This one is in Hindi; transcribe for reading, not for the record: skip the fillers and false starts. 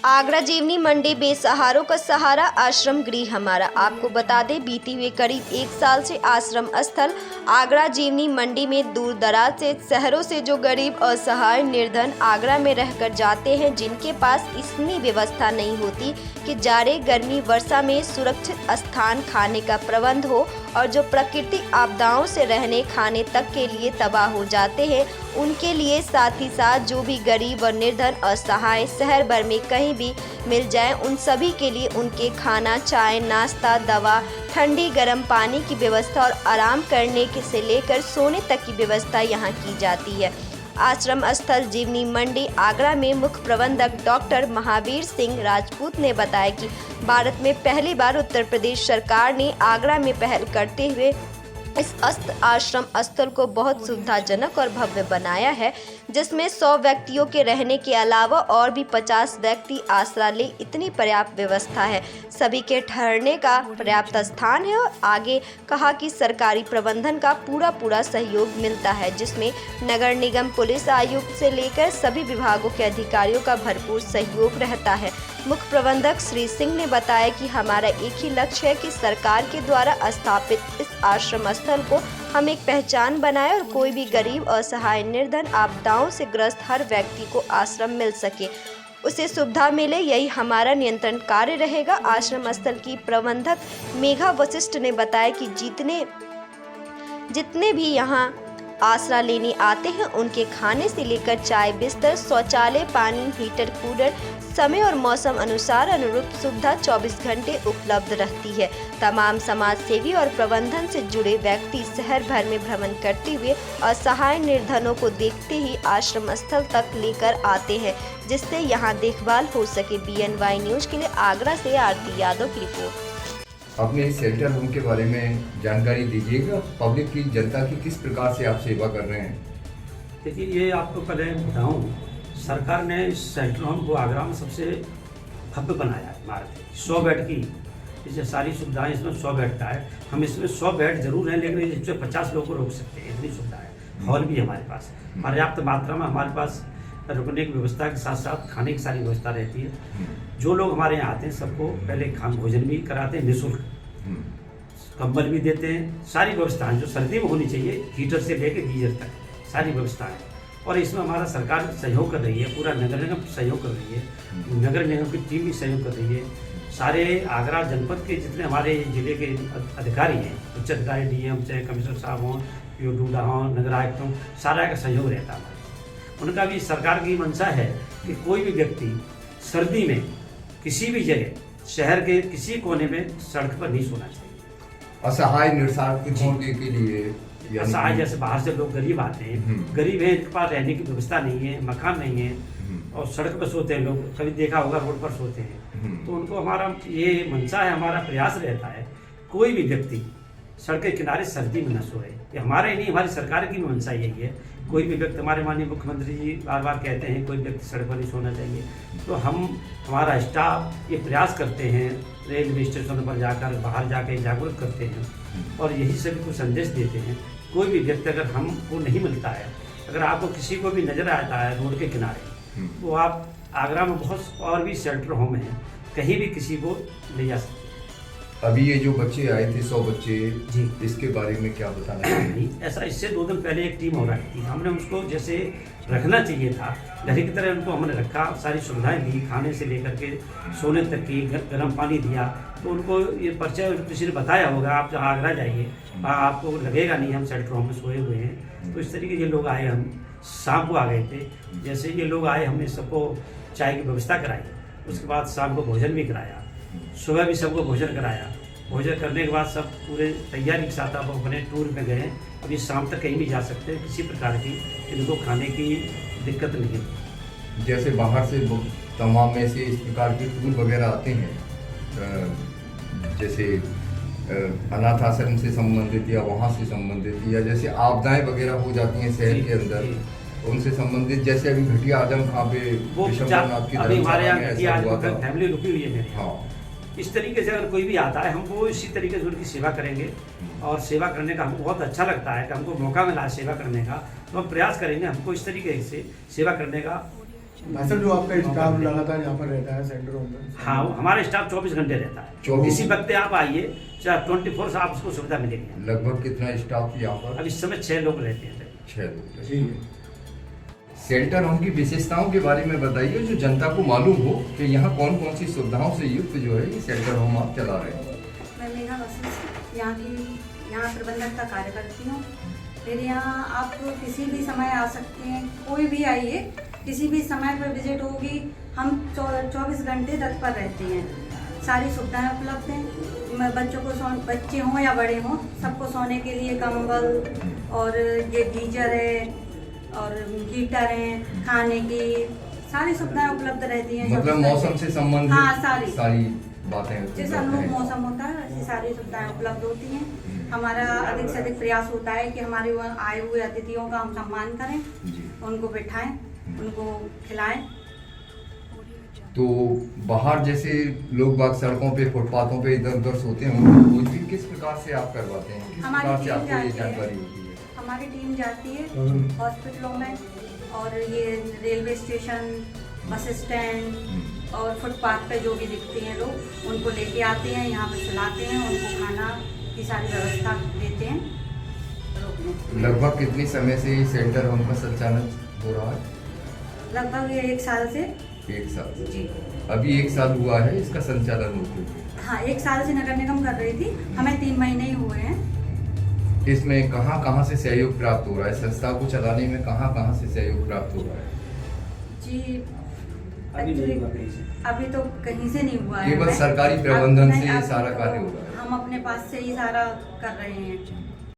आगरा जीवनी मंडी बेसहारों का सहारा आश्रम गृह हमारा। आपको बता दें, बीते हुए करीब 1 साल से आश्रम स्थल आगरा जीवनी मंडी में दूर दराज से शहरों से जो गरीब असहाय निर्धन आगरा में रहकर जाते हैं, जिनके पास इतनी व्यवस्था नहीं होती कि जाड़े गर्मी वर्षा में सुरक्षित स्थान खाने का प्रबंध हो और जो प्राकृतिक आपदाओं से रहने खाने तक के लिए तबाह हो जाते हैं, उनके लिए साथ ही साथ जो भी गरीब और निर्धन असहाय शहर भर में कहीं भी मिल जाए, उन सभी के लिए उनके खाना, चाय, नाश्ता, दवा, ठंडी गर्म पानी की व्यवस्था और आराम करने से लेकर सोने तक की व्यवस्था यहाँ की जाती है। आश्रम स्थल जीवनी मंडी आगरा में मुख्य प्रबंधक डॉक्टर महावीर सिंह राजपूत ने बताया कि भारत में पहली बार उत्तर प्रदेश सरकार ने आगरा में पहल करते हुए इस आश्रम स्थल को बहुत सुविधाजनक और भव्य बनाया है, जिसमें 100 व्यक्तियों के रहने के अलावा और भी 50 व्यक्ति आसरा ले इतनी पर्याप्त व्यवस्था है। सभी के ठहरने का पर्याप्त स्थान है और आगे कहा कि सरकारी प्रबंधन का पूरा सहयोग मिलता है, जिसमें नगर निगम, पुलिस आयुक्त से लेकर सभी विभागों के अधिकारियों का भरपूर सहयोग रहता है। मुख्य प्रबंधक श्री सिंह ने बताया कि हमारा एक ही लक्ष्य है कि सरकार के द्वारा स्थापित इस आश्रम स्थल को हम एक पहचान बनाए और कोई भी गरीब, असहाय, निर्धन, आपदाओं से ग्रस्त हर व्यक्ति को आश्रम मिल सके, उसे सुविधा मिले, यही हमारा नियंत्रण कार्य रहेगा। आश्रम स्थल की प्रबंधक मेघा वशिष्ठ ने बताया कि जितने भी यहाँ आसरा लेने आते हैं, उनके खाने से लेकर चाय, बिस्तर, शौचालय, पानी, हीटर, कूलर समय और मौसम अनुसार अनुरूप सुविधा 24 घंटे उपलब्ध रहती है। तमाम समाज सेवी और प्रबंधन से जुड़े व्यक्ति शहर भर में भ्रमण करते हुए असहाय निर्धनों को देखते ही आश्रम स्थल तक लेकर आते हैं, जिससे यहाँ देखभाल हो सके। BNY न्यूज के लिए आगरा से आरती यादव की रिपोर्ट। अपने इस शेल्टर होम के बारे में जानकारी दीजिएगा, पब्लिक की, जनता की किस प्रकार से आप सेवा कर रहे हैं। देखिए, ये आपको पहले बताऊं, सरकार ने इस शेल्टर होम को आगरा में सबसे भव्य बनाया है। हमारे 100 बेड की जैसे सारी सुविधाएं इसमें 100 बेड का है। हम इसमें 100 बेड जरूर हैं, लेकिन इसमें 50 लोग को रोक सकते हैं, इतनी सुविधा है। हॉल भी है हमारे पास पर्याप्त मात्रा में। हमारे पास रुकने की व्यवस्था के साथ साथ खाने की सारी व्यवस्था रहती है। जो लोग हमारे यहाँ आते हैं सबको पहले भोजन भी कराते हैं निःशुल्क, कंबल भी देते हैं, सारी व्यवस्थाएं जो सर्दी में होनी चाहिए, हीटर से लेकर गीजर तक सारी व्यवस्थाएं। और इसमें हमारा सरकार सहयोग कर रही है, पूरा नगर निगम सहयोग कर रही है, नगर निगम की टीम भी सहयोग कर रही है। सारे आगरा जनपद के जितने हमारे जिले के अधिकारी हैं, उच्च अधिकारी, DM चाहे कमिश्नर साहब हों, PO डूडा हों, नगर आयुक्त हों, सारा का सहयोग रहता है। उनका भी सरकार की मंशा है कि कोई भी व्यक्ति सर्दी में किसी भी जगह शहर के किसी कोने में सड़क पर नहीं सोना चाहिए। असहाय निर्सार के लिए असहाय जैसे बाहर से लोग गरीब आते हैं, गरीब हैं, इनके पास रहने की व्यवस्था नहीं है, मकान नहीं है और सड़क पर सोते हैं लोग, कभी देखा होगा रोड पर सोते हैं। तो उनको हमारा ये मंशा है, हमारा प्रयास रहता है कोई भी व्यक्ति सड़क के किनारे सर्दी में न सोए। ये हमारे नहीं, हमारी सरकार की मंशा यही है। कोई भी व्यक्ति, हमारे माननीय मुख्यमंत्री जी बार बार कहते हैं कोई व्यक्ति सड़क पर नहीं सोना चाहिए। तो हमारा स्टाफ ये प्रयास करते हैं, रेलवे स्टेशन पर जाकर, बाहर जाकर जागरूक करते हैं और यही सभी को संदेश देते हैं। कोई भी व्यक्ति अगर हमको नहीं मिलता है, अगर आपको किसी को भी नजर आता है रोड के किनारे, तो आप आगरा में बहुत और भी शेल्टर होम हैं, कहीं भी किसी को ले जा सकते हैं। अभी ये जो बच्चे आए थे 100 बच्चे जी, इसके बारे में क्या बताना चाहिए? ऐसा इससे 2 दिन पहले एक टीम हो रही थी, हमने उसको जैसे रखना चाहिए था घर की तरह उनको हमने रखा, सारी सुविधाएं दी, खाने से लेकर के सोने तक की, गर्म पानी दिया। तो उनको ये परिचय किसी ने बताया होगा, आप जहाँ आगरा जाइए आपको लगेगा नहीं हम शेल्टर होम में सोए हुए हैं। तो इस तरीके ये लोग आए, हम शाम को आ गए थे। जैसे ये लोग आए, हमने सबको चाय की व्यवस्था कराई, उसके बाद शाम को भोजन भी कराया, सुबह भी सबको भोजन कराया। भोजन करने के बाद सब पूरे तैयारी के साथ आप अपने टूर में गए। अभी शाम तक कहीं भी जा सकते हैं, किसी प्रकार की इनको खाने की दिक्कत नहीं है। जैसे बाहर से तमाम में से इस प्रकार के टूर वगैरह आते हैं, जैसे अनाथ आश्रम से संबंधित या वहाँ से संबंधित, या जैसे आपदाएं वगैरह हो जाती हैं शहर के अंदर, उनसे संबंधित, जैसे अभी घटिया आजम खां पे अभी हमारे यहाँ फैमिली रुकी हुई है मेरी। हाँ, इस तरीके से अगर कोई भी आता है, हमको इसी तरीके से उनकी सेवा करेंगे और सेवा करने का हमको बहुत अच्छा लगता है कि हमको मौका मिला है सेवा करने का, तो हम प्रयास करेंगे हमको इस तरीके से सेवा करने का भाई साहब, जो आपका स्टाफ लगातार यहाँ पर रहता है सेंटरों में? हाँ, हमारा स्टाफ 24 घंटे रहता है। 24 इसी वक्त आप आइए, चाहे 24 से आपको सुविधा मिलेगी। लगभग कितना स्टाफ यहाँ पर? अब इस समय 6 लोग रहते हैं। 6 लोग। ठीक है। शेल्टर होम की विशेषताओं के बारे में बताइए, जो जनता को मालूम हो कि यहाँ कौन कौन सी सुविधाओं से युक्त जो है ये शेल्टर होम आप चला रहे हैं। मैं मेघा वशिष्ठ यहाँ प्रबंधक का कार्य करती हूँ। मेरे यहाँ आप किसी भी समय आ सकते हैं, कोई भी आइए, किसी भी समय पर विजिट होगी। हम 24 घंटे तत्पर रहते हैं। सारी सुविधाएं उपलब्ध हैं। बच्चों को बच्चे हों या बड़े हों, सबको सोने के लिए कंबल और ये गीजर है और हीटर है, खाने की सारी सुविधाएं उपलब्ध रहती हैं। मतलब मौसम से संबंधित हाँ, सारी बातें जैसा अनुकूल मौसम होता है वैसी सारी सुविधाएं उपलब्ध होती हैं। हमारा अधिक से अधिक प्रयास होता है कि हमारे वहाँ आए हुए अतिथियों का हम सम्मान करें, उनको बिठाएं, उनको खिलाएं। तो बाहर जैसे लोग बाग सड़कों पे, फुटपाथों पे इधर उधर सोते हैं, उनको खोजबीन किस प्रकार से आप करवाते हैं? किस हमारी प्रकार से टीम आपको ये जाती है। जानकारी होती है? हमारी टीम जाती है हॉस्पिटलों में और ये रेलवे स्टेशन, बस स्टैंड और फुटपाथ पे जो भी दिखते हैं लोग, उनको लेके आते हैं, यहाँ पे खिलाते हैं, उनको खाना की सारी व्यवस्था देते हैं। लगभग कितने समय से ये सेंटर होम का संचालन हो रहा है? लगभग ये 1 साल से। 1 साल से। जी अभी 1 साल हुआ है इसका संचालन होते हुए। हाँ, 1 साल से नगर निगम कर रही थी, हमें 3 महीने ही हुए हैं। इसमें कहाँ कहाँ से सहयोग प्राप्त हो रहा है? संस्था को चलाने में कहाँ कहाँ से सहयोग प्राप्त हो रहा है? जी अभी तो कहीं से नहीं हुआ है। केवल सरकारी प्रबंधन से ये अभी सारा तो कार्य हो रहा है। हम अपने पास से ही सारा कर रहे हैं।